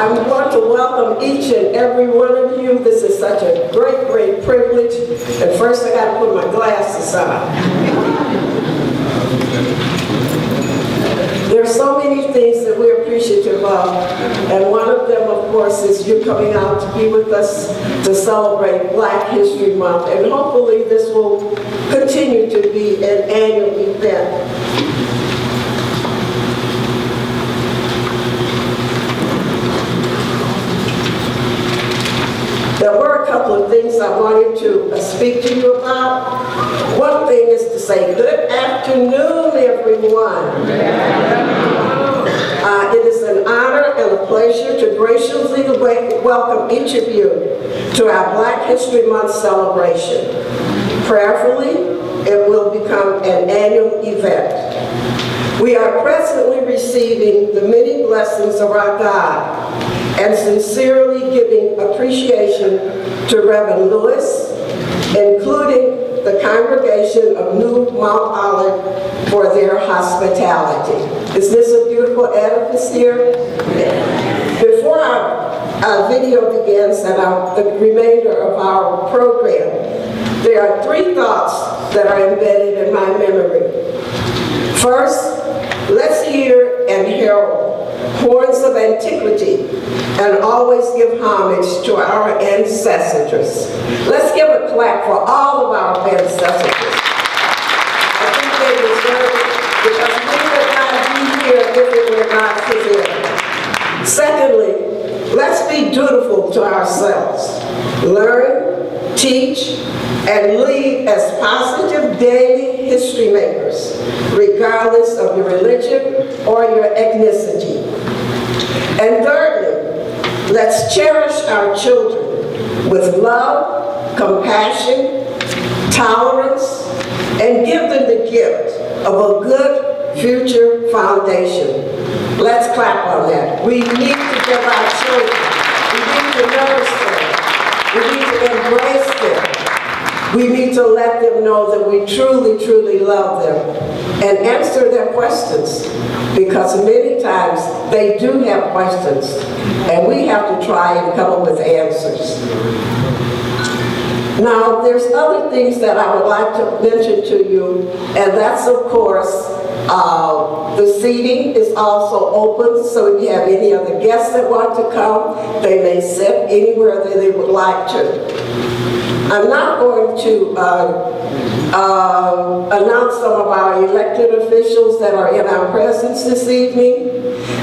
I want to welcome each and every one of you. This is such a great, great privilege. And first I got to put my glasses on. There are so many things that we're appreciative of, and one of them, of course, is you coming out to be with us to celebrate Black History Month, and hopefully this will continue to be an annual event. There were a couple of things I wanted to speak to you about. One thing is to say good afternoon, everyone. It is an honor and a pleasure to graciously welcome each of you to our Black History Month celebration. Prayerfully, it will become an annual event. We are presently receiving the many blessings of our God and sincerely giving appreciation to Reverend Lewis, including the congregation of New Mount Olive for their hospitality. Is this a beautiful edifice here? Before our video begins and the remainder of our program, there are three thoughts that are embedded in my memory. First, let's hear and herald horns of antiquity and always give homage to our ancestors. Let's give a clap for all of our ancestors. I think they deserve it because we would not be here if it were not for them. Secondly, let's be dutiful to ourselves. Learn, teach, and lead as positive daily history makers, regardless of your religion or your ethnicity. And thirdly, let's cherish our children with love, compassion, tolerance, and give them the gift of a good future foundation. Let's clap on that. We need to give our children, we need to nourish them, we need to embrace them. We need to let them know that we truly, truly love them and answer their questions, because many times they do have questions and we have to try and come up with answers. Now, there's other things that I would like to mention to you, and that's, of course, the seating is also open, so if you have any other guests that want to come, they may sit anywhere that they would like to. I'm not going to announce some of our elected officials that are in our presence this evening,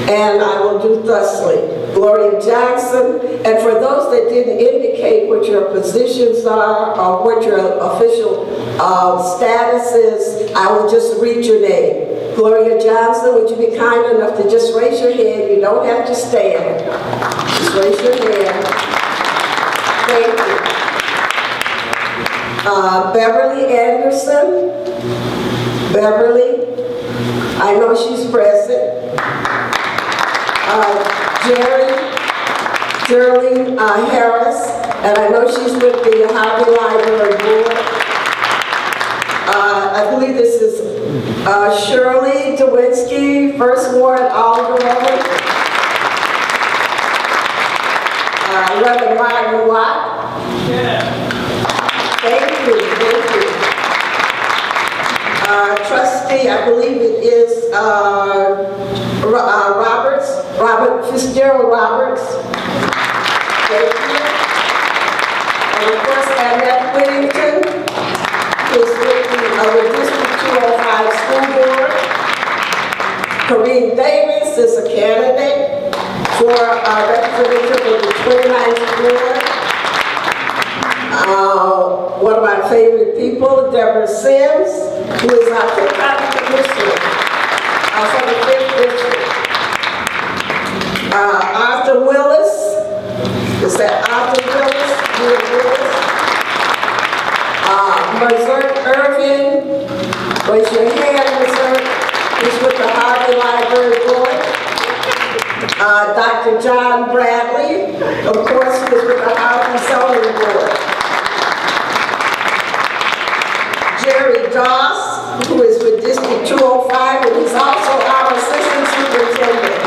and I will do thusly. Gloria Jackson, and for those that didn't indicate what your positions are or what your official status is, I will just read your name. Gloria Johnson, would you be kind enough to just raise your hand? You don't have to stand. Just raise your hand. Thank you. Beverly Anderson. Beverly, I know she's present. Geraldine Harris, and I know she's with the Harvey Library Board. I believe this is Shirley Dewinski, First Ward Alderwoman. Reverend Martin Watt. Yeah. Thank you, thank you. Trustee, I believe it is Robert Fitzgerald Roberts. Thank you. And of course, Annette Whittington is with the District 205 School Board. Corinne Davis is a candidate for representative of the 29th Ward. One of my favorite people, Deborah Sims, who is our county commissioner for the 5th district. Arthur Willis, is that Arthur Willis? Mazurk Irvin, raise your hand, Mazurk. He's with the Harvey Library Board. Dr. John Bradley, of course, he is with the Harvey Zoning Board. Jerry Doss, who is with District 205, and he's also our Assistant Superintendent.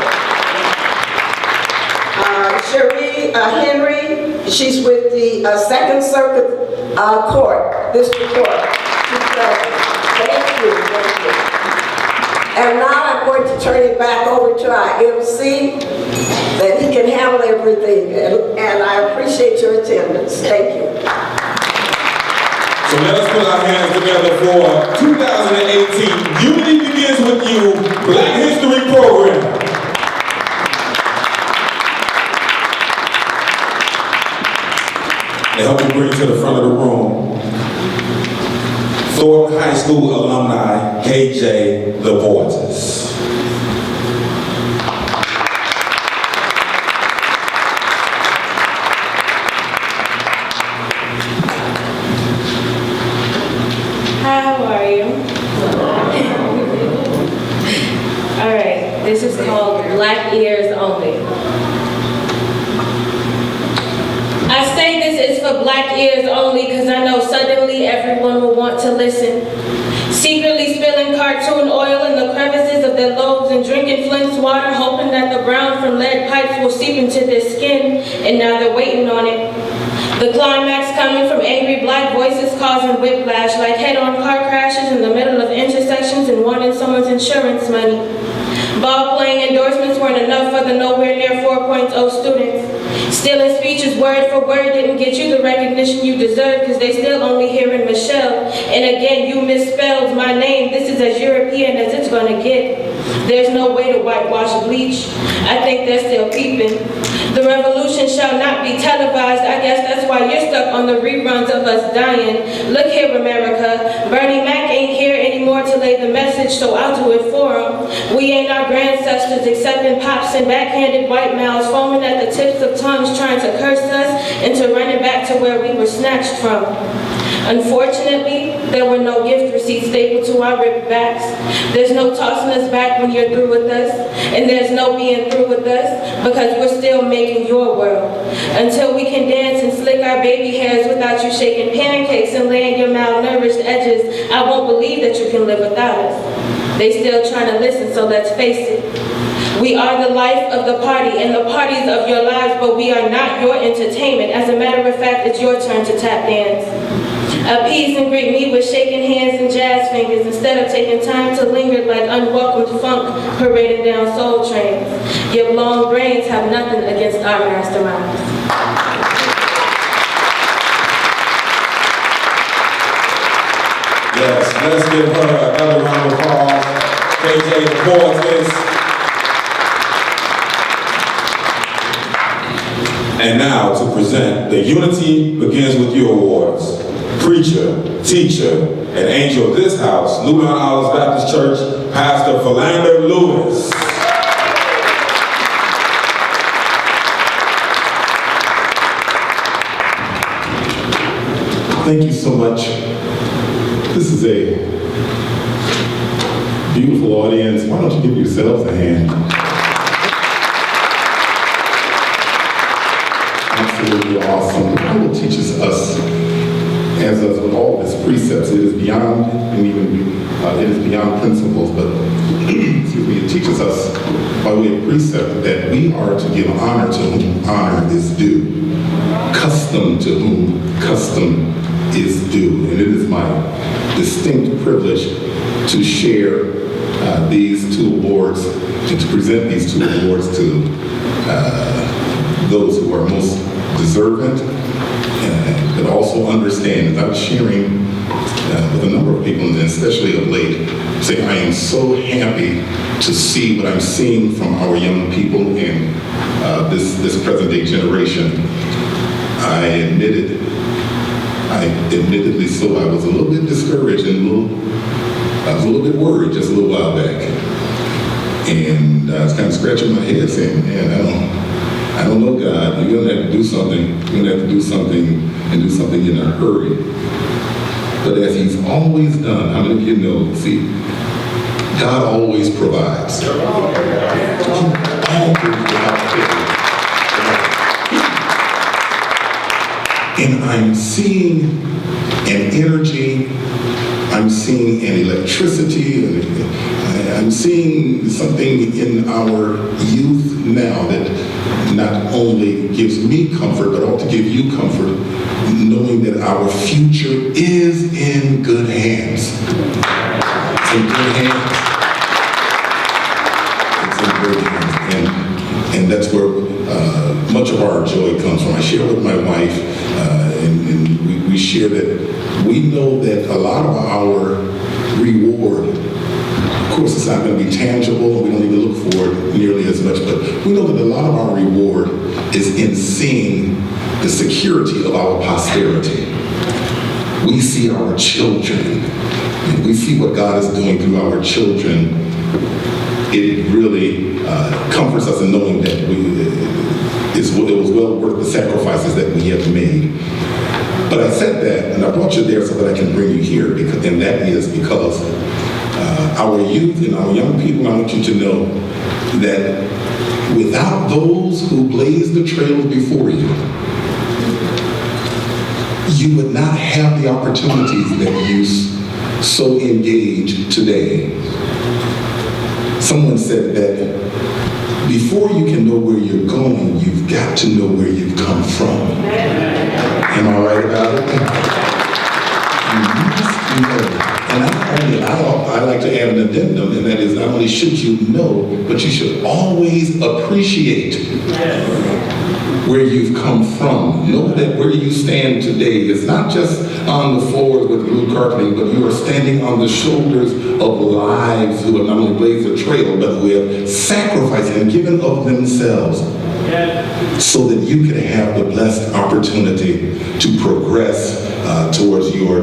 Henry. She's with the Second Circuit Court, District Court. Thank you, thank you. And now I'm going to turn it back over to our MC, that he can handle everything. And I appreciate your attendance. Thank you. So let us put our hands together for 2018 Unity Begins With You Black History Program. To help me bring to the front of the room, Thornton High School alumni, KJ LaVortis. Hi, how are you? All right, this is called Black Ears Only. I say this is for black ears only because I know suddenly everyone will want to listen. Secretly spilling cartoon oil in the crevices of their lobes and drinking Flint's water, hoping that the brown from lead pipes will seep into their skin, and now they're waiting on it. The climax coming from angry black voices causing whiplash, like head-on car crashes in the middle of intersections and wanting someone's insurance money. Ball-playing endorsements weren't enough for the nowhere near 4.0 students. Stealing speeches word for word didn't get you the recognition you deserve because they still only hearing Michelle. And again, you misspelled my name. This is as European as it's gonna get. There's no way to whitewash bleach. I think they're still peeping. The revolution shall not be televised. I guess that's why you're stuck on the reruns of us dying. Look here, America. Bernie Mac ain't here anymore to lay the message, so I'll do it for him. We ain't our ancestors accepting pops and backhanded white mouths, foaming at the tips of tongues trying to curse us into running back to where we were snatched from. Unfortunately, there were no gift receipts stapled to our ribbacks. There's no tossing us back when you're through with us, and there's no being through with us because we're still making your world. Until we can dance and slick our baby hairs without you shaking pancakes and laying your malnourished edges, I won't believe that you can live without us. They still trying to listen, so let's face it. We are the life of the party and the parties of your lives, but we are not your entertainment. As a matter of fact, it's your turn to tap dance. Appease and greet me with shaking hands and jazz fingers instead of taking time to linger like unwelcomed funk parading down soul trains. Your long brains have nothing against our masterminds. Yes, let's give her another round of applause. KJ LaVortis. And now to present the Unity Begins With You Awards. Preacher, teacher, and angel of this house, New Mount Olives Baptist Church, Pastor Philander Lewis. Thank you so much. This is a beautiful audience. Why don't you give yourselves a hand? Absolutely awesome. The Bible teaches us, as us with all of its precepts, it is beyond, and even it is beyond principles, but excuse me, it teaches us by way of precept that we are to give honor to whom honor is due, custom to whom custom is due. And it is my distinct privilege to share these two awards, to present these two awards to those who are most deserving, but also understand that I'm sharing with a number of people, and especially of late, saying I am so happy to see what I'm seeing from our young people in this present day generation. Admittedly so, I was a little bit discouraged and I was a little bit worried just a little while back. And I was kind of scratching my head saying, man, I don't know, God, you're gonna have to do something. You're gonna have to do something and do something in a hurry. But as he's always done, how many of you know, see, God always provides. He always provides. And I'm seeing an energy, I'm seeing an electricity, and I'm seeing something in our youth now that not only gives me comfort, but ought to give you comfort, knowing that our future is in good hands. It's in good hands. It's in good hands. And that's where much of our joy comes from. I share with my wife, and we share that we know that a lot of our reward, of course, it's not going to be tangible. We don't even look for it nearly as much, but we know that a lot of our reward is in seeing the security of our posterity. We see our children, and we see what God is doing through our children. It really comforts us in knowing that it was well worth the sacrifices that we have made. But I said that, and I brought you there so that I can bring you here, and that is because our youth and our young people, I want you to know that without those who blazed the trails before you, you would not have the opportunities that you so engage today. Someone said that before you can know where you're going, you've got to know where you've come from. Am I right about it? You must know. And I like to add an addendum, and that is not only should you know, but you should always appreciate where you've come from. Know that where you stand today is not just on the floors with blue carpeting, but you are standing on the shoulders of lives who have not only blazed a trail, but who have sacrificed and given of themselves so that you can have the blessed opportunity to progress towards your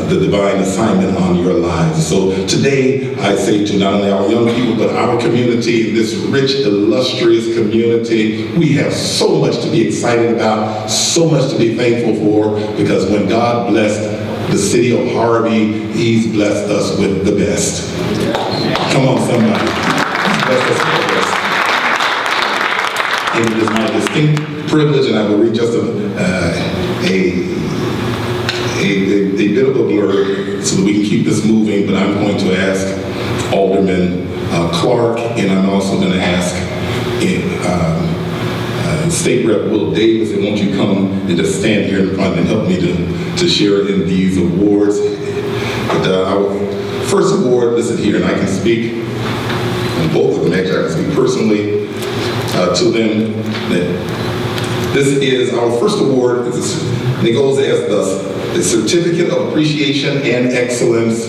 the divine assignment on your lives. So today, I say to not only our young people, but our community, this rich, illustrious community, we have so much to be excited about, so much to be thankful for, because when God blessed the city of Harvey, He's blessed us with the best. Come on, somebody. He's blessed us with the best. And it is my distinct privilege, and I will read just a bit of a blurb so that we can keep this moving, but I'm going to ask Alderman Clark, and I'm also going to ask State Rep Will Davis, and won't you come and just stand here in front and help me to share in these awards. But our first award, listen here, and I can speak on both of them. Actually, I can speak personally to them. This is our first award, and it goes as thus: the Certificate of Appreciation and Excellence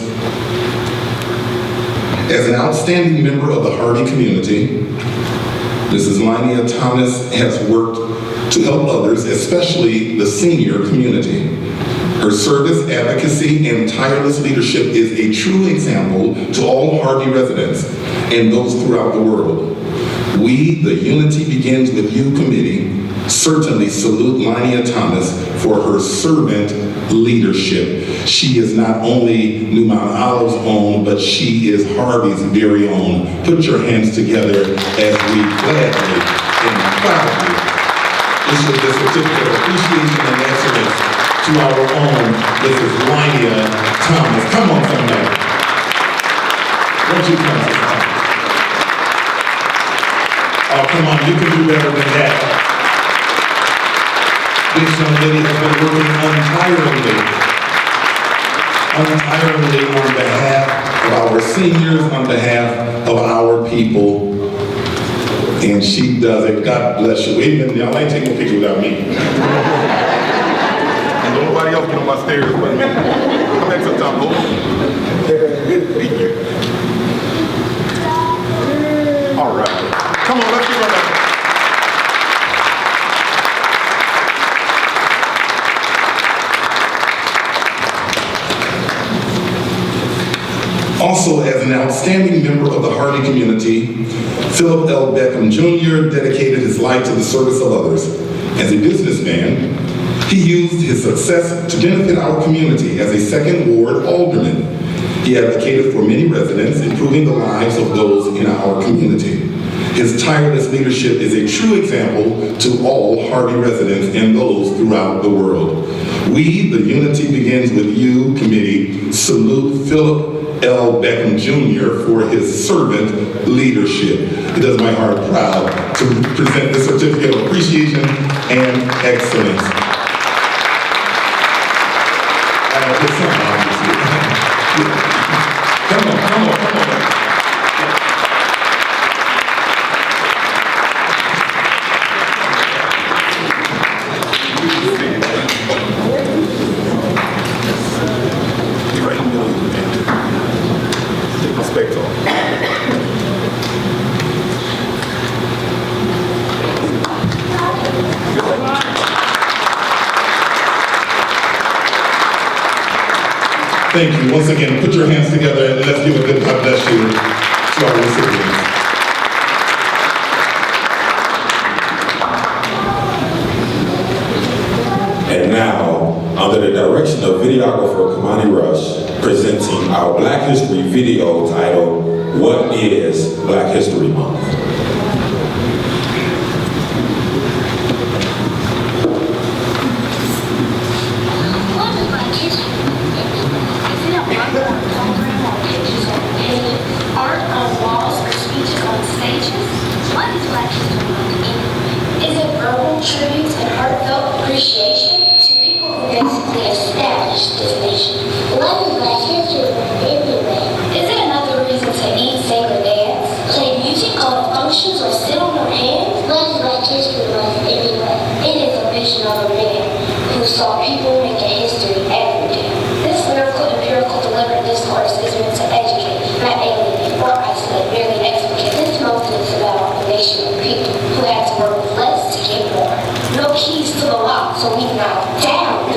as an outstanding member of the Harvey community. Mrs. Linia Thomas has worked to help others, especially the senior community. Her service, advocacy, and tireless leadership is a true example to all Harvey residents and those throughout the world. We, the Unity Begins With You committee, certainly salute Linia Thomas for her servant leadership. She is not only New Mount Olive's own, but she is Harvey's very own. Put your hands together as we gladly and proudly issue the Certificate of Appreciation and Excellence to our own Mrs. Linia Thomas. Come on, somebody. Won't you come to us? Oh, come on, you can do better than that. This young lady has been working untirely on behalf of our seniors, on behalf of our people, and she does it. God bless you. Amen. Y'all ain't taking a picture without me. And don't nobody else get on my stairs but me. Come back sometime, Lord. Thank you. All right. Come on, let's give her that. Also, as an outstanding member of the Harvey community, Philip L. Beckham Jr. dedicated his life to the service of others. As a businessman, he used his success to benefit our community as a second ward alderman. He advocated for many residents, improving the lives of those in our community. His tireless leadership is a true example to all Harvey residents and those throughout the world. We, the Unity Begins With You committee, salute Philip L. Beckham Jr. for his servant leadership. It does my heart proud to present the certificate of appreciation and excellence. Come on. Thank you. Once again, put your hands together and let's give a good God bless you to our recipients. And now, under the direction of videographer Kamani Rush, presenting our Black History video titled, What is Black History Month? Art on walls or speeches on stages? What is Black History Month? Is it verbal tributes and heartfelt appreciation to people who basically established this nation? What is Black History Month anyway? Is it another reason to eat, sing, or dance? Play music, go to functions, or sit on their hands? What is Black History Month anyway? It is a vision of a man who saw people making history every day. This lyrical, empirical, deliberate discourse is meant to educate, not alienate or isolate, merely explicate. This month is about a nation of people who had to work with less to get more. No keys to the lock, so we knock down.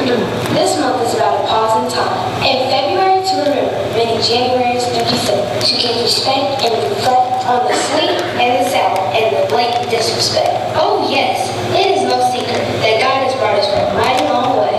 This month is about a pause in time. In February to remember, many Januaries to December, to give respect and reflect on the sweet and the sour and the blatant disrespect. Oh yes, it is no secret that God has brought us from a mighty long way.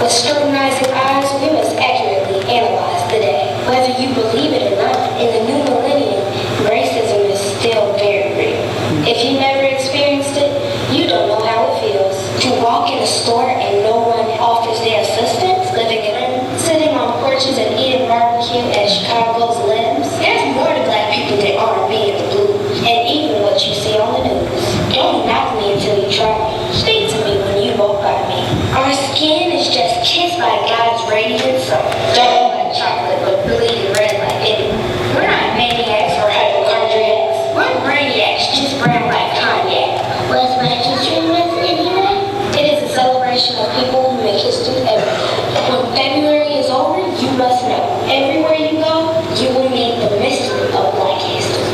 With scrutinizing eyes, we must accurately analyze the day. Whether you believe it or not, in the new millennium, racism is still very real. If you never experienced it, you don't know how it feels. To walk in a store and no one offers their assistance, living in sitting on porches and eating barbecue at Chicago's limbs. There's more to Black people than R&B and blues, and even what you see on the news. Don't knock me until you try me. Speak to me when you walk by me. Our skin is just kissed by God's radiant sun. Don't like chocolate, but bleeding red like it. We're not maniacs or hypochondriacs. We're brainiacs, just brown like cognac. What's Black History Month anyway? It is a celebration of people who make history every day. When February is over, you must know. Everywhere you go, you will meet the mystery of Black history.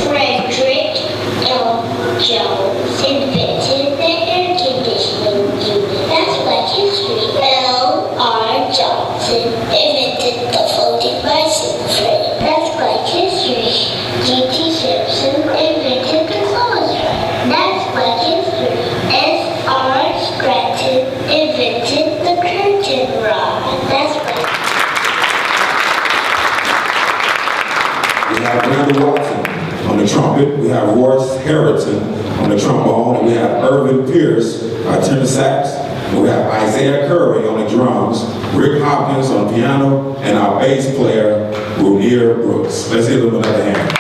Frederick L. Jones invented the air conditioning unit. That's Black history. L.R. Johnson invented the floating bicycle frame. That's Black history. G.T. Simpson invented the clothes frame. That's Black history. S.R. Scranton invented the curtain rod. That's Black. We have Randall Watson on the trumpet. We have Royce Harrington on the trombone. And we have Irvin Pierce, our tenor sax. And we have Isaiah Curry on the drums, Rick Hopkins on the piano, and our bass player, Runir Brooks. Let's give them another hand.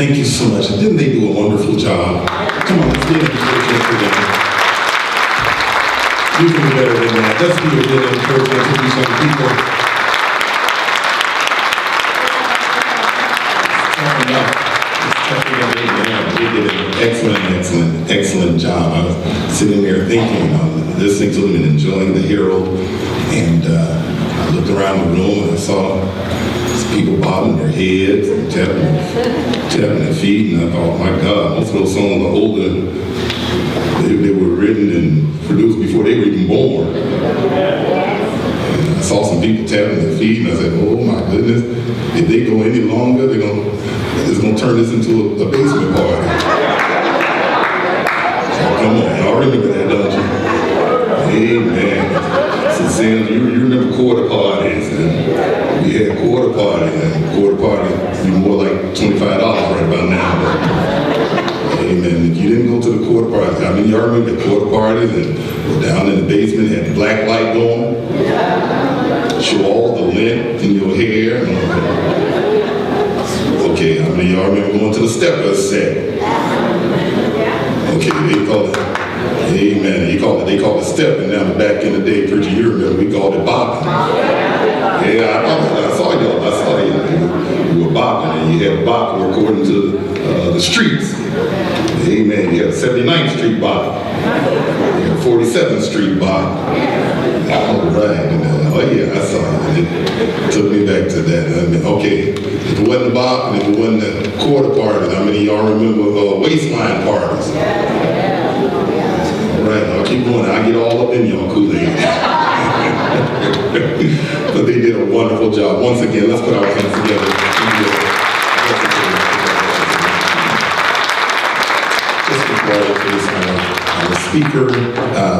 Thank you so much. Didn't they do a wonderful job? Come on, let's give them encouragement for them. You can do better than that. Let's give a good encouragement to these young people. They did an excellent job. I was sitting there thinking, listening to them and enjoying the Herald, and I looked around the room and I saw people bobbing their heads and tapping their feet, and I thought, my God, most of those songs are older. They were written and produced before they were even born. And I saw some people tapping their feet, and I said, oh my goodness, if they go any longer, it's going to turn this into a basement party. Oh, come on, y'all remember that, don't you? Amen. So Sam, you remember quarter parties, and we had quarter party be more like $25 right about now. But, amen. If you didn't go to the quarter parties, I mean, y'all remember the quarter parties and we're down in the basement, had the black light going, show all the lint in your hair. Okay, I mean, y'all remember going to the stepper set? Okay, they call it, amen, they call it stepping. Now, back in the day, preacher, you remember, we called it bopping. Yeah, I saw y'all. You were bopping, and you had a bop according to the streets. Amen. You had 79th Street bop. You had 47th Street bop. All right. Oh yeah, I saw it. It took me back to that. I mean, okay, if it wasn't a bop and if it wasn't a quarter party, how many of y'all remember waistline parties? All right, I'll keep going. I'll get all up in y'all Kool-Aid. But they did a wonderful job. Once again, let's put our hands together. Just before I introduce our speaker,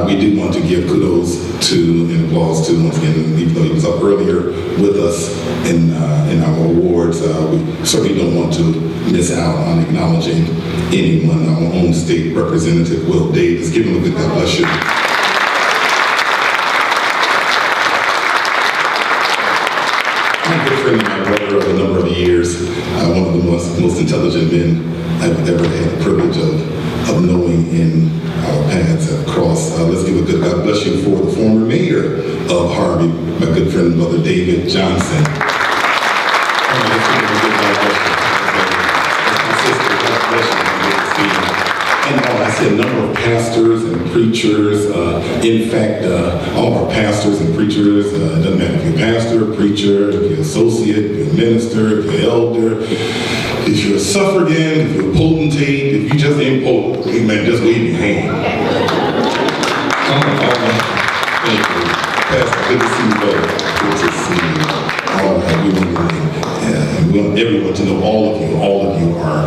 we do want to give kudos to and applause to, once again, even though he was up earlier with us in our awards, we certainly don't want to miss out on acknowledging anyone. Our own state representative, Will Davis. Give him a good God bless you. My good friend and my brother of a number of years, one of the most intelligent men I've ever had the privilege of knowing in our paths have crossed. Let's give a good God bless you for the former mayor of Harvey, my good friend, Brother David Johnson. And I said a number of pastors and preachers. In fact, all our pastors and preachers, it doesn't matter if you're a pastor, preacher, if you're an associate, if you're a minister, if you're an elder, if you're a suffragan, if you're a potentate, if you just ain't potent, amen, just wave your hand. Thank you. Pastor, good to see you, brother. Good to see you. All right, we want everyone to know all of you are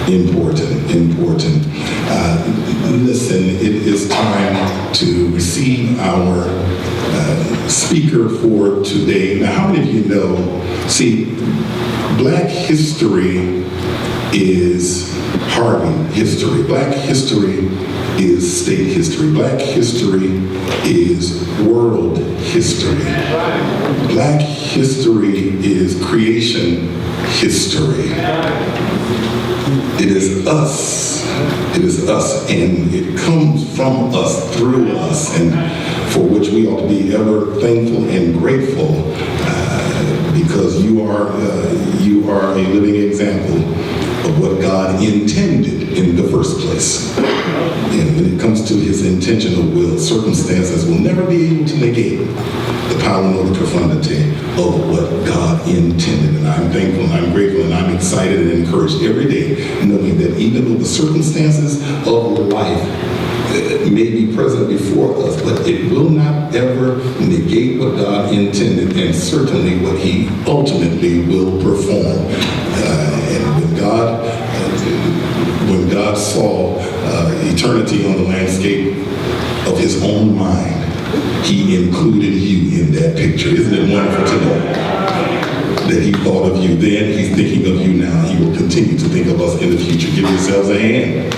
important. Listen, it is time to receive our speaker for today. Now, how many of you know, see, Black history is Harvey history. Black history is state history. Black history is world history. Black history is creation history. It is us, and it comes from us, through us, and for which we ought to be ever thankful and grateful, because you are a living example of what God intended in the first place. And when it comes to his intentional will, circumstances will never be able to negate the power nor the profundity of what God intended. And I'm thankful and I'm grateful and I'm excited and encouraged every day, knowing that even though the circumstances of life may be present before us, but it will not ever negate what God intended and certainly what he ultimately will perform. And when God saw eternity on the landscape of his own mind, he included you in that picture. Isn't it wonderful to know that he thought of you then, he's thinking of you now, he will continue to think of us in the future. Give yourselves a hand.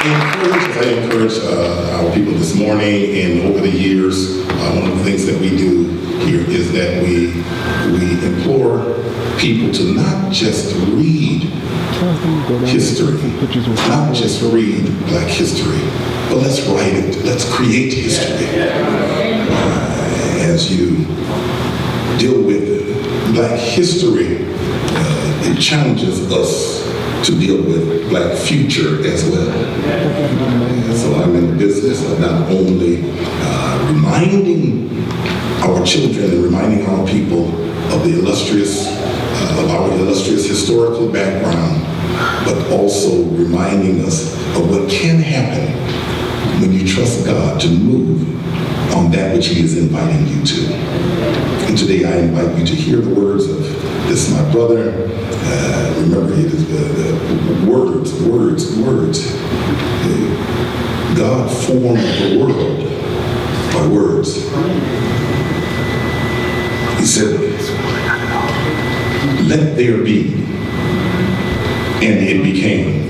As I encourage our people this morning and over the years, one of the things that we do here is that we implore people to not just read history, not just read Black history, but let's write it, let's create history. As you deal with Black history, it challenges us to deal with Black future as well. And so I'm in the business of not only reminding our children and reminding our people of the illustrious, of our illustrious historical background, but also reminding us of what can happen when you trust God to move on that which He is inviting you to. And today I invite you to hear the words of this, my brother. Remember, it is the words. God formed the world by words. He said, "Let there be," and it became.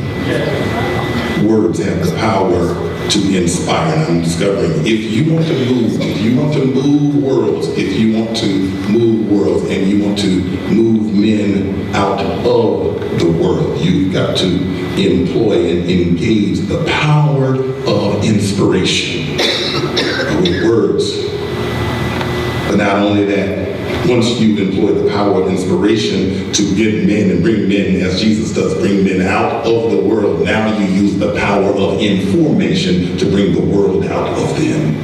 Words have the power to inspire, and I'm discovering if you want to move worlds, and you want to move men out of the world, you've got to employ and engage the power of inspiration with words. But not only that, once you employ the power of inspiration to get men and bring men, as Jesus does, bring men out of the world, now you use the power of information to bring the world out of them.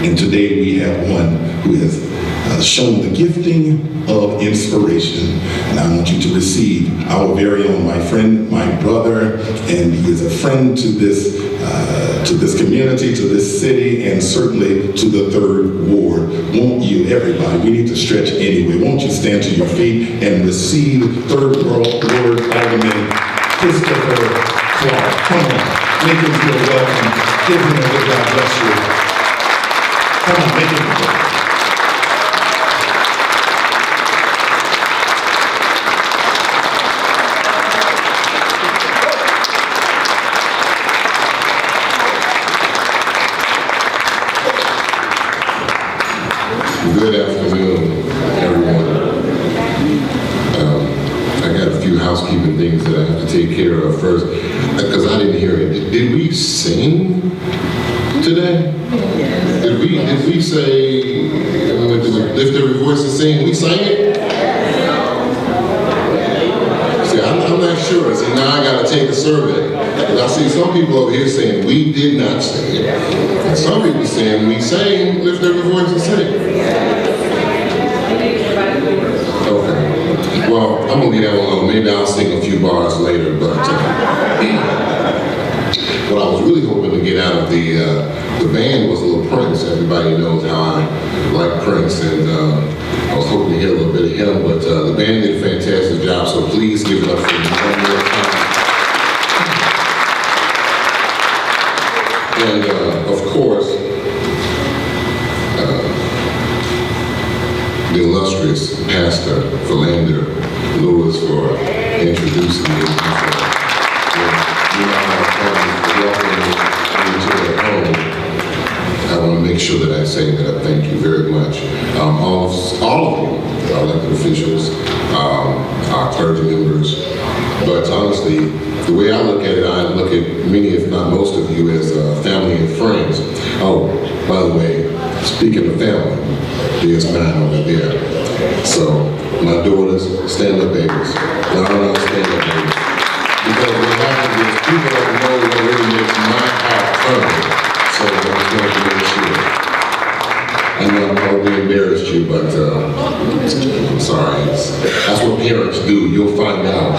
And today we have one who has shown the gifting of inspiration. And I want you to receive our very own, my friend, my brother, and he is a friend to this community, to this city, and certainly to the 3rd Ward. Won't you, everybody, we need to stretch anyway. Won't you stand to your feet and receive 3rd Ward Alderman Christopher Clark. Come on, make him feel welcome. Give him a good God bless you. Come on, make him feel welcome. Good afternoon, everyone. I got a few housekeeping things that I have to take care of first, because I didn't hear it. Did we sing today? Did we say, lift every voice and sing? We sang it? See, I'm not sure. See, now I got to take a survey. And I see some people over here saying we did not sing it. And some people saying we sang, lift every voice and sing. Okay. Well, I'm gonna leave that one alone. Maybe I'll sing a few bars later, but what I was really hoping to get out of the band was a little Prince. Everybody knows how I like Prince, and I was hoping to hear a little bit of him, but the band did a fantastic job, so please give it up for me one more time. And of course, the illustrious Pastor Philander Lewis for introducing me for welcoming me to their home. I want to make sure that I say that I thank you very much. All of you, our elected officials, our clergy members, but honestly, the way I look at it, I look at many, if not most of you, as family and friends. Oh, by the way, speaking of family, there's 9 over there. So, my daughters, stand up babies. No, stand up babies. Because what happens is people don't know what really makes my heart turn. So, I just want to make sure. I know I probably embarrassed you, but I'm sorry. That's what parents do. You'll find out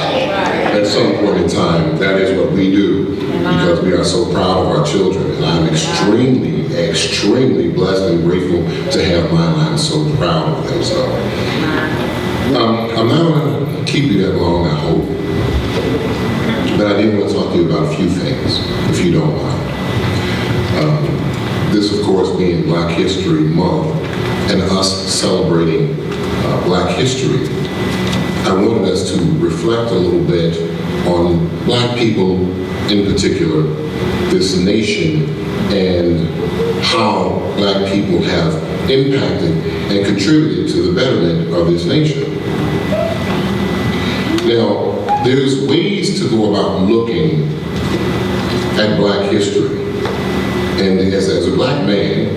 at some point in time that is what we do because we are so proud of our children. And I'm extremely, extremely blessed and grateful to have mine. I'm so proud of them. So I'm not going to keep you that long, I hope. But I did want to talk to you about a few things, if you don't mind. This, of course, being Black History Month and us celebrating Black history, I wanted us to reflect a little bit on Black people in particular, this nation and how black people have impacted and contributed to the betterment of this nation. Now, there's ways to go about looking at black history. And as a black man,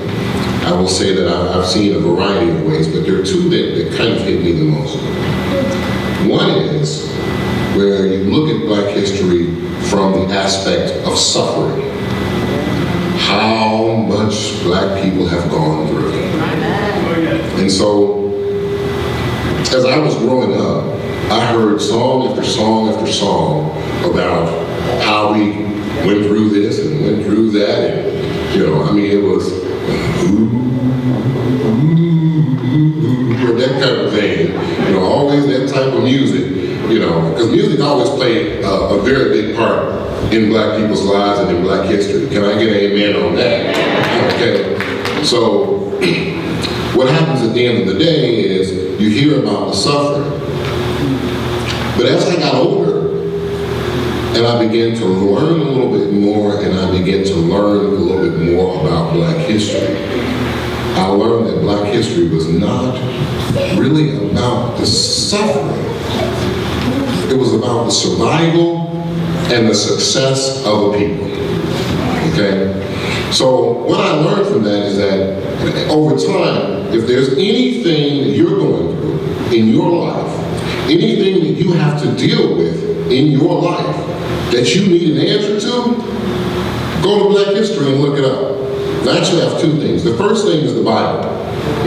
I will say that I've seen a variety of ways, but there are two that kind of hit me the most. One is where you look at black history from the aspect of suffering. How much black people have gone through. And so, as I was growing up, I heard song after song after song about how we went through this and went through that, and it was that kind of thing, always that type of music, because music always played a very big part in black people's lives and in black history. Can I get an amen on that? Okay, so what happens at the end of the day is you hear about the suffering. But as I got older, and I began to learn a little bit more, and I began to learn a little bit more about black history, I learned that black history was not really about the suffering. It was about the survival and the success of a people, okay? So what I learned from that is that over time, if there's anything that you're going through in your life, anything that you have to deal with in your life that you need an answer to, go to Black History and look it up. I actually have two things. The first thing is the Bible,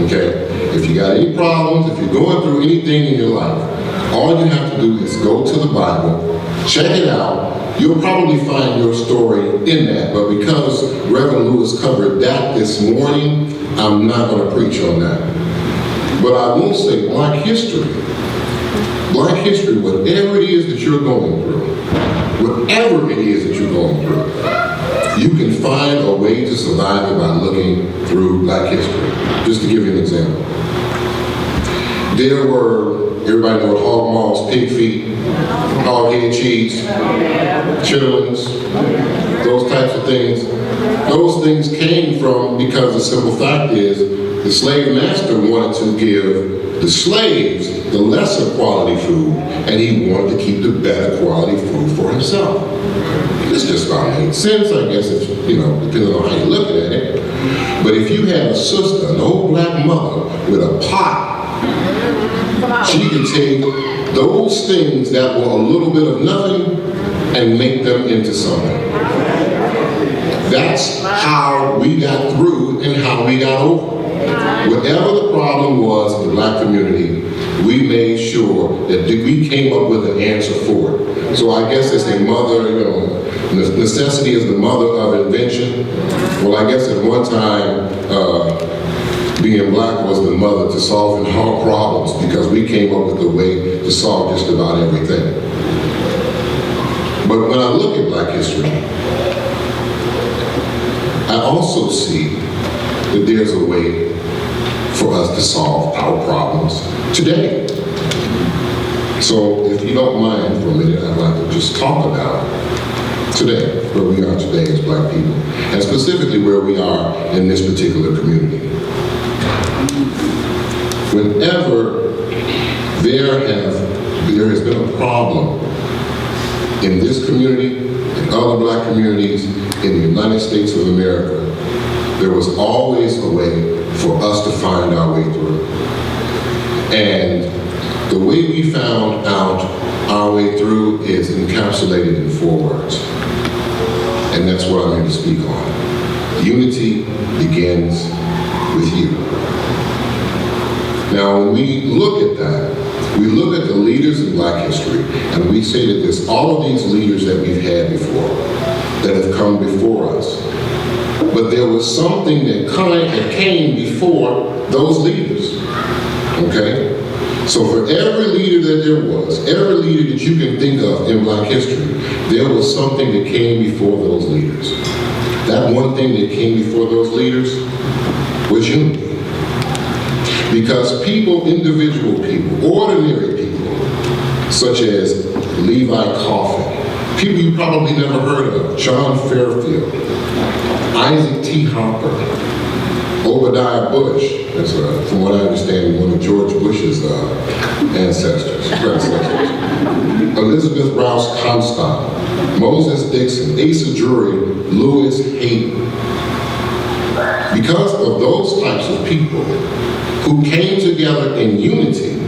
okay? If you got any problems, if you're going through anything in your life, all you have to do is go to the Bible, check it out. You'll probably find your story in that, but because Reverend Lewis covered that this morning, I'm not going to preach on that. But I will say Black history, whatever it is that you're going through, whatever it is that you're going through, you can find a way to survive it by looking through Black history. Just to give you an example. There were, everybody know what hog maws, pig feet, hog head cheese, chitterlings, those types of things. Those things came from, because the simple fact is, the slave master wanted to give the slaves the lesser quality food, and he wanted to keep the better quality food for himself. This just about makes sense, I guess, if, depending on how you look at it. But if you have a sister, an old black mother with a pot, she can take those things that were a little bit of nothing and make them into something. That's how we got through and how we got over. Whatever the problem was in the black community, we made sure that we came up with an answer for it. So I guess it's a mother, necessity is the mother of invention. Well, I guess at one time, being black was the mother to solving hard problems, because we came up with a way to solve just about everything. But when I look at black history, I also see that there's a way for us to solve our problems today. So if you don't mind for a minute, I'd like to just talk about today, where we are today as black people, and specifically where we are in this particular community. Whenever there has been a problem in this community, in other black communities, in the United States of America, there was always a way for us to find our way through. And the way we found out our way through is encapsulated in 4 words. And that's what I'm here to speak on. Unity begins with you. Now, when we look at that, we look at the leaders in black history, and we say that there's all of these leaders that we've had before, that have come before us. But there was something that came before those leaders, okay? So for every leader that there was, every leader that you can think of in black history, there was something that came before those leaders. That one thing that came before those leaders was unity. Because people, individual people, ordinary people, such as Levi Coffin, people you probably never heard of, John Fairfield, Isaac T. Hopper, Obadiah Bush, that's from what I understand, one of George Bush's predecessors. Elizabeth Rouse Comstock, Moses Dixon, Asa Drury, Lewis Hayden. Because of those types of people who came together in unity,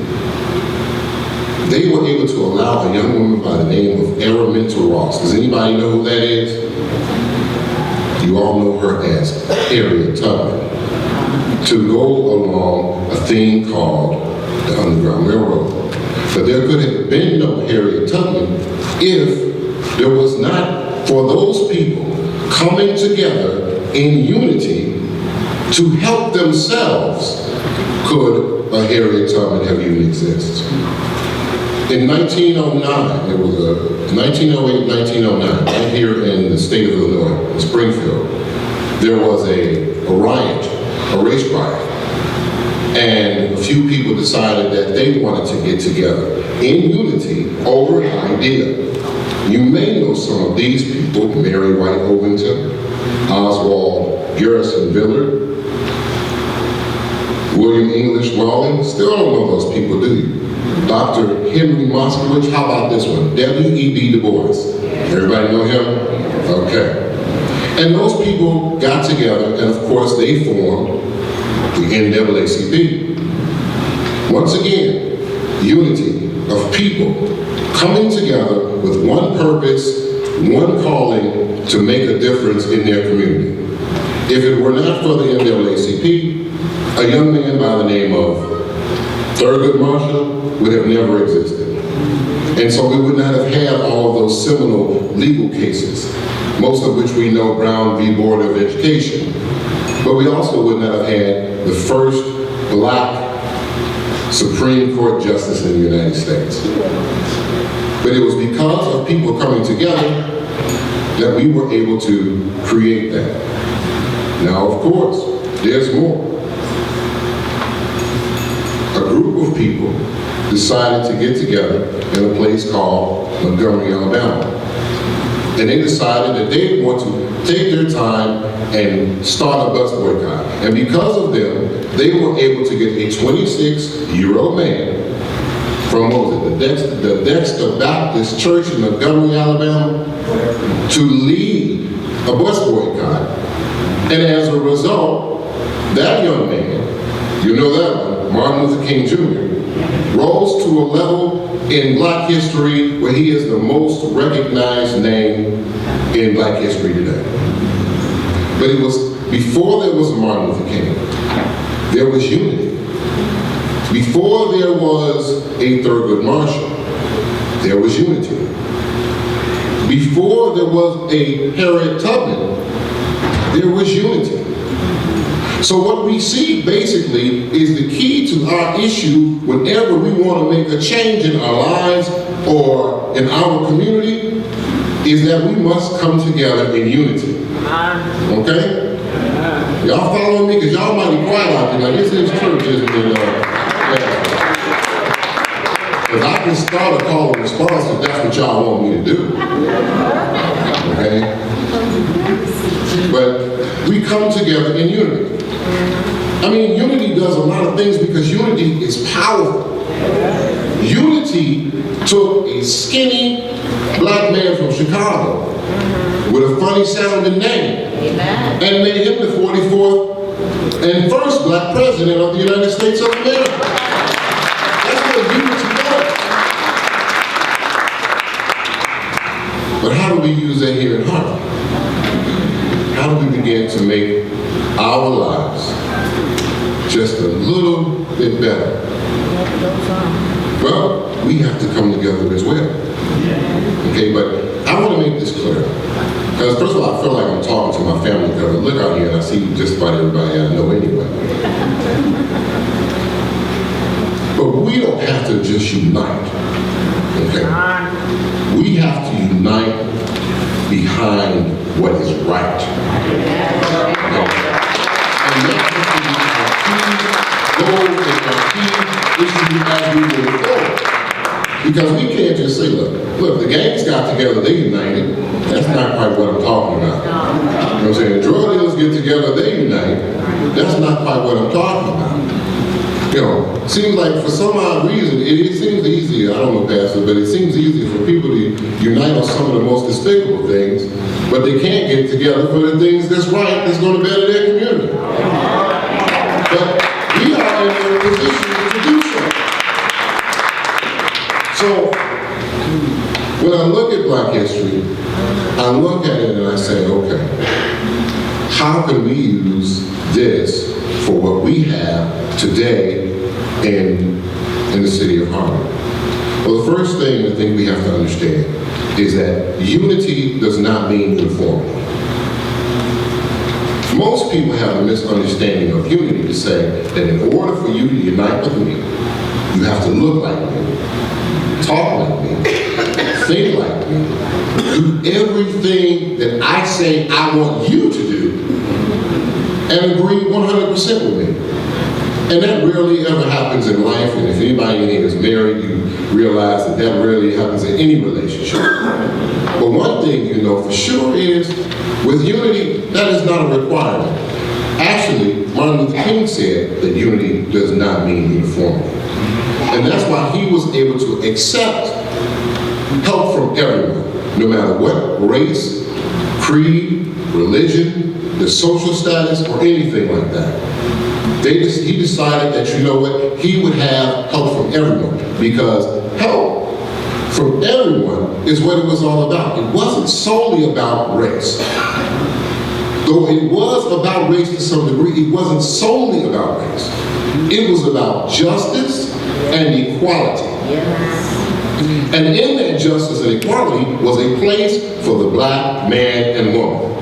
they were able to allow a young woman by the name of Araminta Ross. Does anybody know who that is? You all know her as Harriet Tubman, to go along a thing called the Underground Railroad. But there could have been no Harriet Tubman if there was not for those people coming together in unity to help themselves. Could a Harriet Tubman have even existed? In 1909, it was 1908, 1909, right here in the state of Illinois, in Springfield, there was a riot, a race riot. And a few people decided that they wanted to get together in unity over an idea. You may know some of these people: Mary White Ovington, Oswald Garrison Villard, William English Rawlings. Still don't know those people, do you? Dr. Henry Moskowitz. How about this one? W.E.B. Du Bois. Everybody know him? Okay. And those people got together, and of course they formed the NAACP. Once again, unity of people coming together with one purpose, one calling to make a difference in their community. If it were not for the NAACP, a young man by the name of Thurgood Marshall would have never existed. And so we would not have had all of those seminal legal cases, most of which we know, Brown v. Board of Education. But we also would not have had the first black Supreme Court justice in the United States. But it was because of people coming together that we were able to create that. Now, of course, there's more. A group of people decided to get together in a place called Montgomery, Alabama. And they decided that they want to take their time and start a bus boycott. And because of them, they were able to get a 26-year-old man from, what was it, the Dexter Baptist Church in Montgomery, Alabama, to lead a bus boycott. And as a result, that young man, you know that one, Martin Luther King Jr., rose to a level in Black history where he is the most recognized name in Black history today. But it was before there was Martin Luther King, there was unity. Before there was a Thurgood Marshall, there was unity. Before there was a Harriet Tubman, there was unity. So what we see basically is the key to our issue whenever we want to make a change in our lives or in our community is that we must come together in unity. Okay? Y'all following me? Because y'all might be quiet out there. Like, this is church, isn't it? Because I can start a call and response if that's what y'all want me to do. Okay? But we come together in unity. I mean, unity does a lot of things because unity is powerful. Unity took a skinny black man from Chicago with a funny sounding name and made him the 44th and first black president of the United States of America. That's what unity does. But how do we use that here in Harvard? How do we begin to make our lives just a little bit better? Well, we have to come together as well. Okay, but I want to make this clear. Because first of all, I feel like I'm talking to my family because I look out here and I see just about everybody I know anyway. But we don't have to just unite. Okay? We have to unite behind what is right. And that's our key goal and our key issue as we move forward. Because we can't just say, look, the gangs got together, they united. That's not quite what I'm talking about. You know what I'm saying? The drug dealers get together, they unite. That's not quite what I'm talking about. You know, seems like for some odd reason, it seems easier, I don't know, Pastor, but it seems easier for people to unite on some of the most despicable things, but they can't get together for the things that's right, that's going to better their community. But we are in a position to do so. So, when I look at Black history, I look at it and I say, okay, how can we use this for what we have today in the city of Harlem? Well, the first thing I think we have to understand is that unity does not mean uniformity. Most people have a misunderstanding of unity to say that in order for you to unite with me, you have to look like me, talk like me, think like me, do everything that I say I want you to do, and agree 100% with me. And that rarely ever happens in life, and if anybody in here is married, you realize that that rarely happens in any relationship. But one thing you know for sure is, with unity, that is not a requirement. Actually, Martin Luther King said that unity does not mean uniformity. And that's why he was able to accept help from everyone, no matter what race, creed, religion, the social status, or anything like that. He decided that, you know what, he would have help from everyone, because help from everyone is what it was all about. It wasn't solely about race. Though it was about race to some degree, it wasn't solely about race. It was about justice and equality. And in that justice and equality was a place for the black man and woman.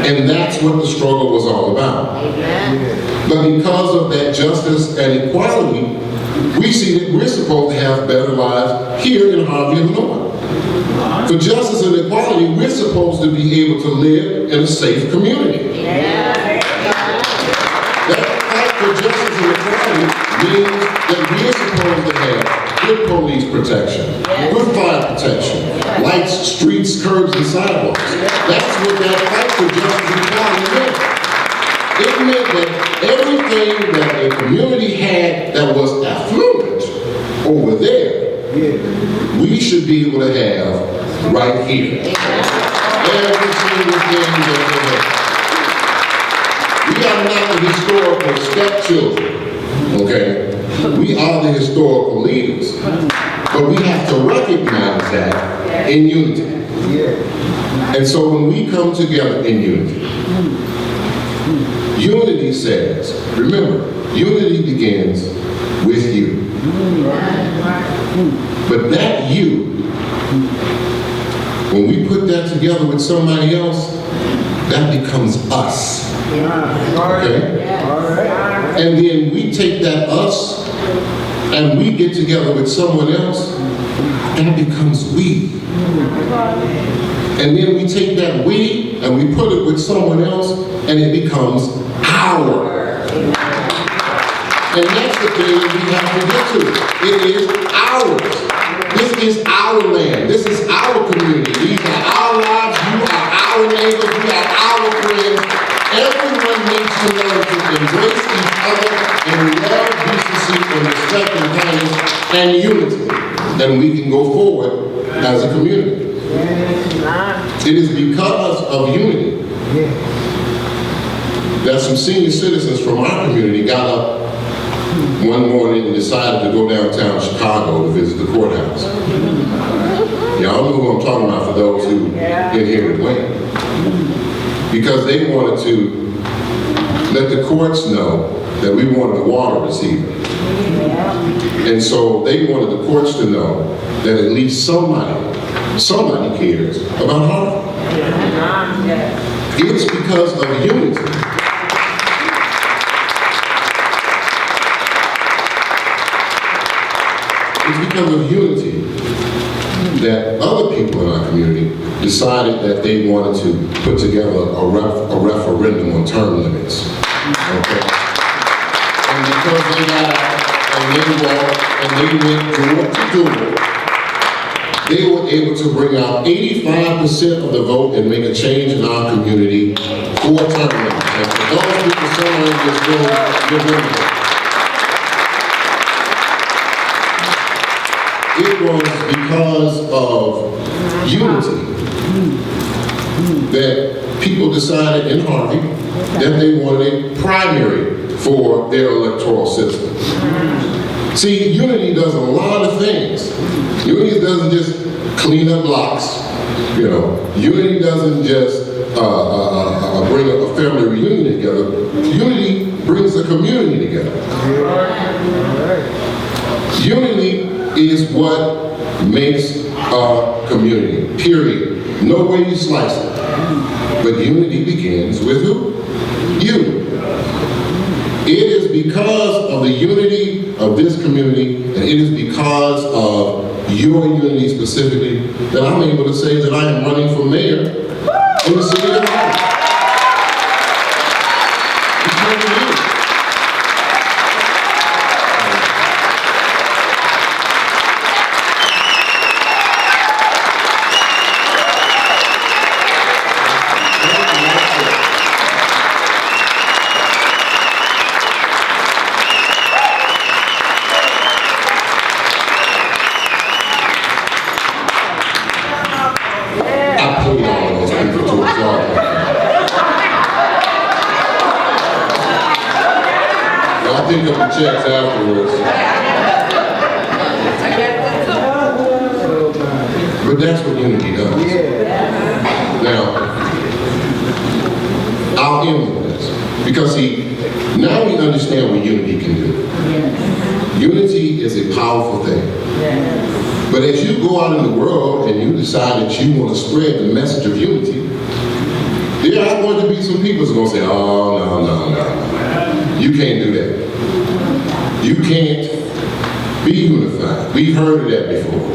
And that's what the struggle was all about. But because of that justice and equality, we see that we're supposed to have better lives here in Harvey, Illinois. For justice and equality, we're supposed to be able to live in a safe community. That fight for justice and equality means that we're supposed to have good police protection, good fire protection, lights, streets, curbs, and sidewalks. That's what that fight for justice and equality meant. It meant that everything that the community had that was affluent over there, we should be able to have right here. Every single thing that we have. We are not the historical stepchildren, okay? We are the historical leaders. But we have to recognize that in unity. And so when we come together in unity, unity says, remember, unity begins with you. But that you, when we put that together with somebody else, that becomes us. Okay? And then we take that us and we get together with someone else, that becomes we. And then we take that we and we put it with someone else and it becomes our. And that's the thing we have to get to. It is ours. This is our land. This is our community. These are our lives. You are our neighbors. We are our friends. Everyone needs to learn to embrace each other in love, decency, and respect and kindness and unity. And we can go forward as a community. It is because of unity that some senior citizens from our community got up one morning and decided to go downtown Chicago to visit the courthouse. Y'all know who I'm talking about for those who in here to win. Because they wanted to let the courts know that we wanted a water receiver. And so they wanted the courts to know that at least somebody cares about Harvey. It's because of unity. It's because of unity that other people in our community decided that they wanted to put together a referendum on term limits. Okay? And because they got out and they walked and they went door to door They were able to bring out 85% of the vote and make a change in our community 4 terms. And for those people somewhere in this room, remember, it was because of unity that people decided in Harvey that they wanted a primary for their electoral system. See, unity does a lot of things. Unity doesn't just clean up blocks, you know. Unity doesn't just bring a family reunion together. Unity brings a community together. Unity is what makes a community, period. No way you slice it. But unity begins with who? You. It is because of the unity of this community, and it is because of your unity specifically, that I'm able to say that I am running for mayor in the city of Harvey. Because of you. Pick up the checks afterwards. But that's what unity does. Now, I'll end with this. Because see, now we understand what unity can do. Unity is a powerful thing. But as you go out in the world and you decide that you want to spread the message of unity, there are going to be some people who are going to say, oh, no. You can't do that. You can't be unified. We've heard of that before.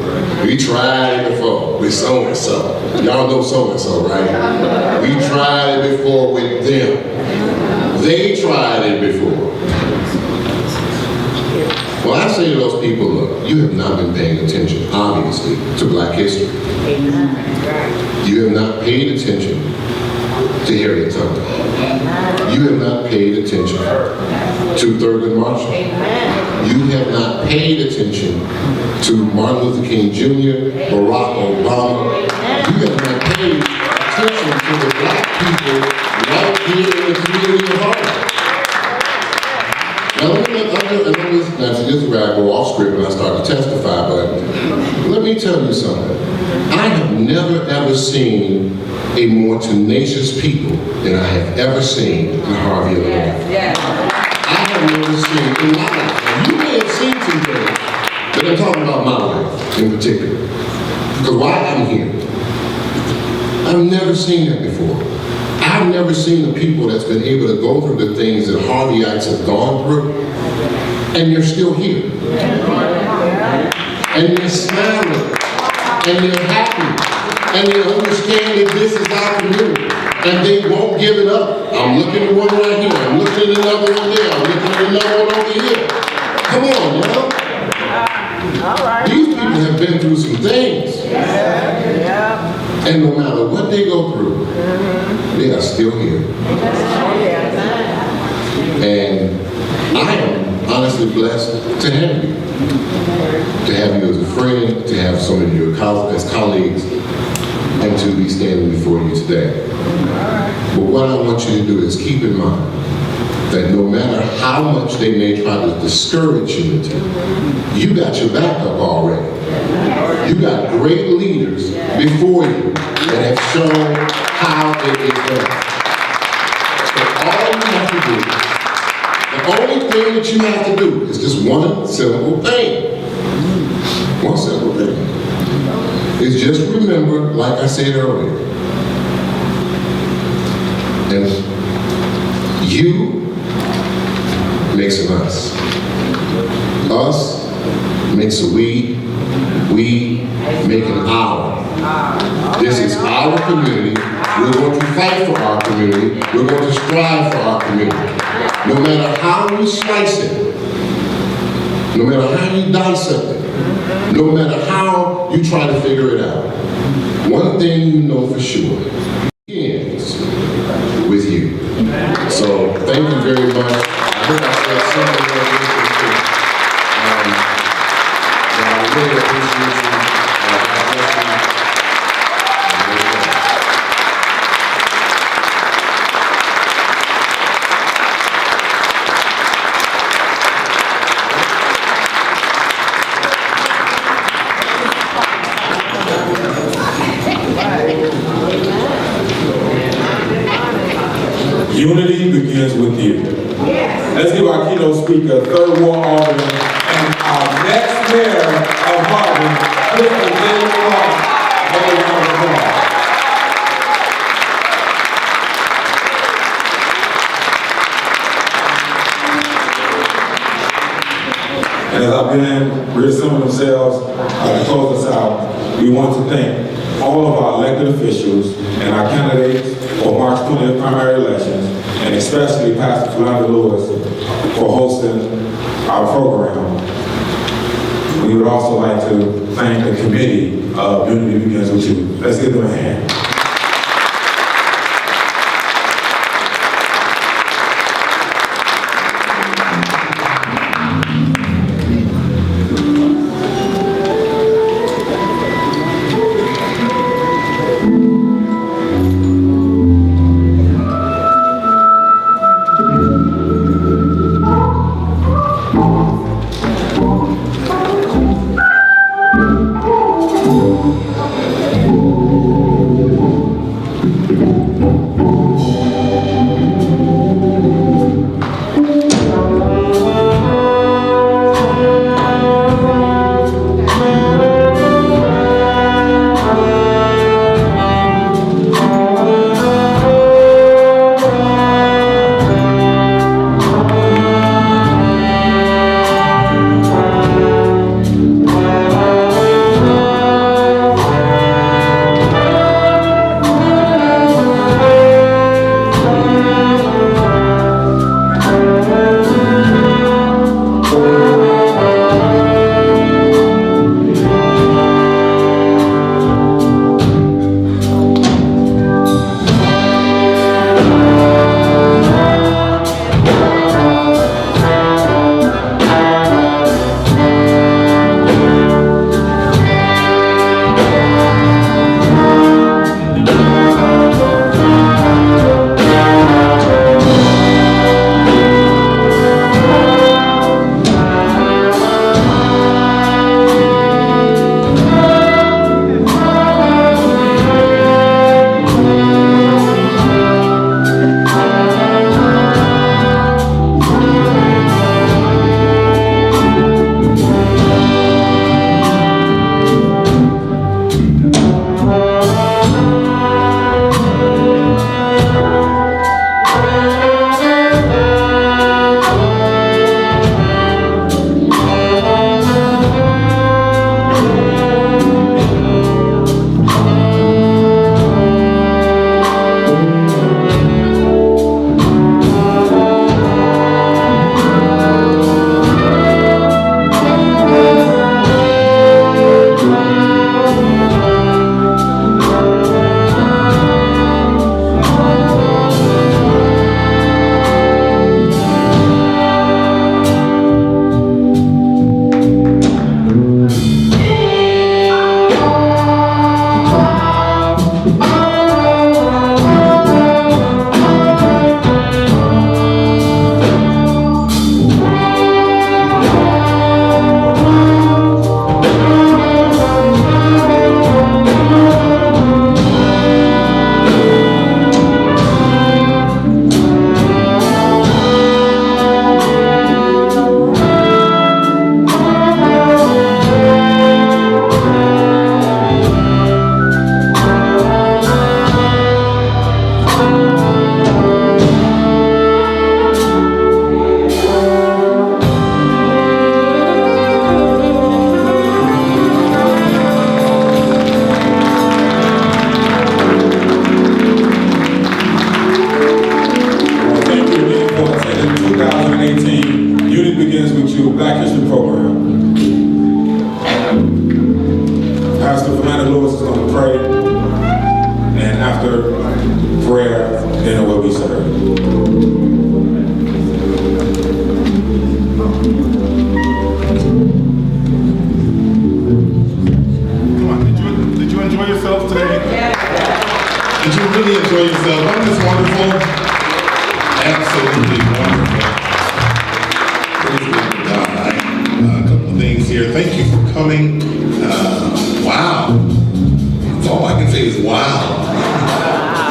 We tried it before with so-and-so. Y'all know so-and-so, right? We tried it before with them. They tried it before. Well, I say to those people, look, you have not been paying attention, obviously, to Black history. You have not paid attention to Harriet Tubman. You have not paid attention to Thurgood Marshall. You have not paid attention to Martin Luther King Jr., Barack Obama. You have not paid attention to the Black people right here in the community of Harvard. Now, this is where I go off script when I start to testify, but let me tell you something. I have never ever seen a more tenacious people than I have ever seen in Harvey, Illinois. I have never seen in my life. And you may have seen some things, but I'm talking about my life in particular. Because why I'm here, I've never seen that before. I've never seen the people that's been able to go through the things that Harveyites have gone through, and they're still here. And they're smiling, and they're happy, and they understand that this is our community, and they won't give it up. I'm looking at one right here, I'm looking at another one there, I'm looking at another one over here. Come on, y'all. These people have been through some things. And no matter what they go through, they are still here. And I am honestly blessed to have you. To have you as a friend, to have so many of you as colleagues, and to be standing before you today. But what I want you to do is keep in mind that no matter how much they may try to discourage unity, you got your backup already. You got great leaders before you that have shown how it is done. So all you have to do, the only thing that you have to do is just one simple thing. One simple thing. Is just remember, like I said earlier, and you makes an us. Us makes a we make an our. This is our community. We're going to fight for our community. We're going to strive for our community. No matter how we slice it, no matter how you dissect it, No matter how you try to figure it out, one thing you know for sure, it ends with you. So thank you very much. I think I said something more than I really appreciate you. God bless you. Unity begins with you. Let's give our keynote speaker, Third Ward Alderman, and our next mayor of Harvard, Mr. David Clark. Another round of applause. And as our band reassemble themselves to close us out, we want to thank all of our elected officials and our candidates for March 20th primary elections, and especially Pastor Philander Lewis for hosting our program. We would also like to thank the committee of Unity Begins With You. Let's give them a hand. you really enjoy yourself? Wasn't this wonderful? Absolutely wonderful. Praise be to God. A couple of things here. Thank you for coming. Wow. That's all I can say is wow.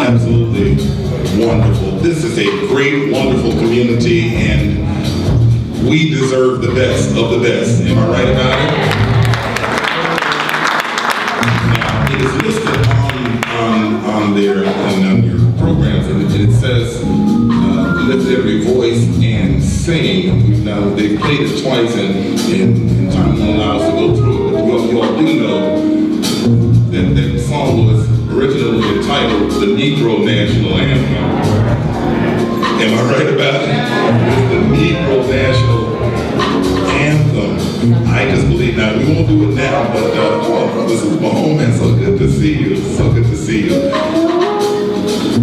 Absolutely wonderful. This is a great, wonderful community, and we deserve the best of the best. Am I right about it? Now, it is listed on there, on your programs, and it says, lift every voice and sing. Now, they've played it twice, and time won't allow us to go through it, but you all do know that that song was originally entitled the Negro National Anthem. Am I right about it? It's the Negro National Anthem. I just believe now, we won't do it now, but this is my home, man, so good to see you. So good to see you.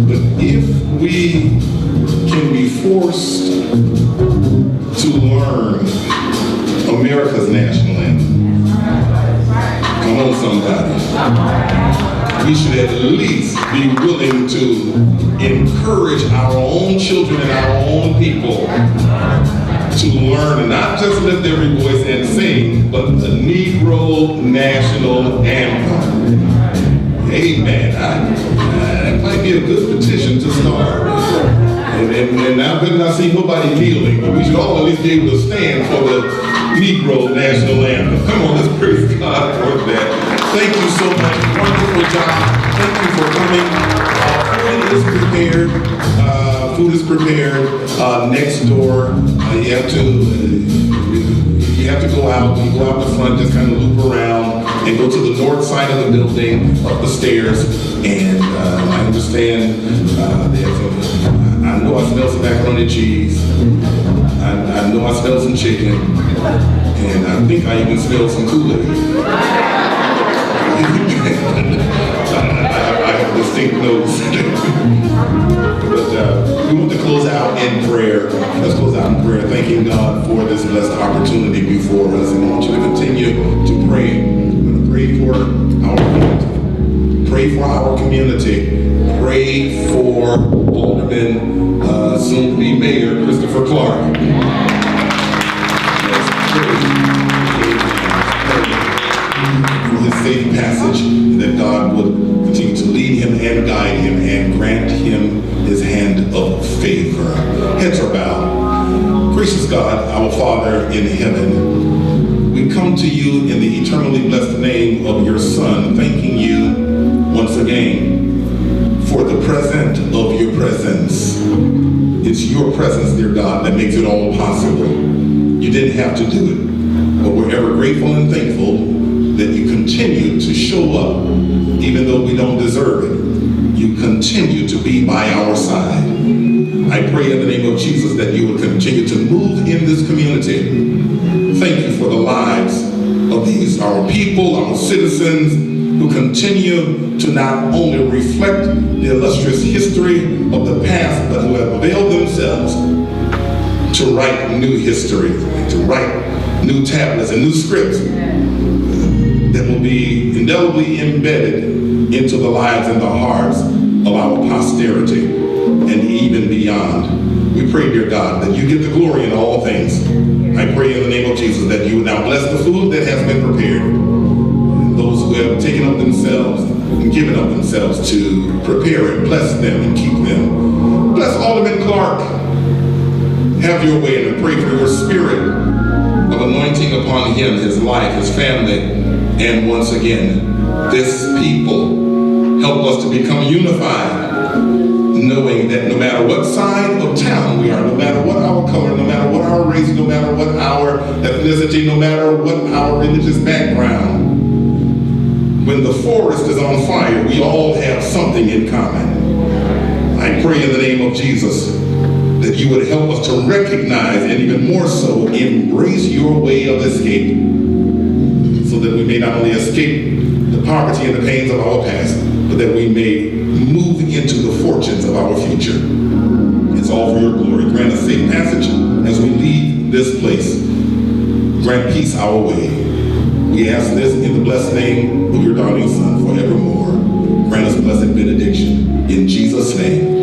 But if we can be forced to learn America's national anthem, come on somebody. We should at least be willing to encourage our own children and our own people to learn and not just lift every voice and sing, but the Negro National Anthem. Amen. That might be a good petition to start. And I better not see nobody kneeling, but we should all at least be able to stand for the Negro National Anthem. Come on, let's praise God for that. Thank you so much. Wonderful job. Thank you for coming. Food is prepared. Next door, you have to go out. You go out the front, just kind of loop around, and go to the north side of the building, up the stairs. And I understand I know I smell some macaroni and cheese. I know I smell some chicken. And I think I even smell some Kool-Aid. I have distinct notes. But we want to close out in prayer. Let's close out in prayer, thanking God for this blessed opportunity before us. And I want you to continue to pray. I'm going to pray for our community. Pray for our community. Pray for Alderman, soon to be Mayor Christopher Clark. Let's pray. His safe passage, that God would continue to lead him and guide him and grant him his hand of favor. Heads are bowed. Gracious God, our Father in heaven, we come to you in the eternally blessed name of your Son, thanking you once again for the present of your presence. It's your presence, dear God, that makes it all possible. You didn't have to do it, but we're ever grateful and thankful that you continue to show up even though we don't deserve it. You continue to be by our side. I pray in the name of Jesus that you will continue to move in this community. Thank you for the lives of these, our people, our citizens, who continue to not only reflect the illustrious history of the past, but who have availed themselves to write new history, to write new tablets and new scripts that will be indelibly embedded into the lives and the hearts of our posterity and even beyond. We pray, dear God, that you get the glory in all things. I pray in the name of Jesus that you would now bless the food that has been prepared, and those who have taken up themselves and given up themselves to prepare it. Bless them and keep them. Bless Alderman Clark. Have your way, and I pray for your spirit of anointing upon him, his life, his family, and once again, this people. Help us to become unified, knowing that no matter what side of town we are, no matter what our color, no matter what our race, no matter what our ethnicity, no matter what our religious background, when the forest is on fire, we all have something in common. I pray in the name of Jesus that you would help us to recognize and even more so embrace your way of escape, so that we may not only escape the poverty and the pains of our past, but that we may move into the fortunes of our future. It's all for your glory. Grant us safe passage as we leave this place. Grant peace our way. We ask this in the blessed name of your darling Son forevermore. Grant us blessing. us in benediction. In Jesus' name.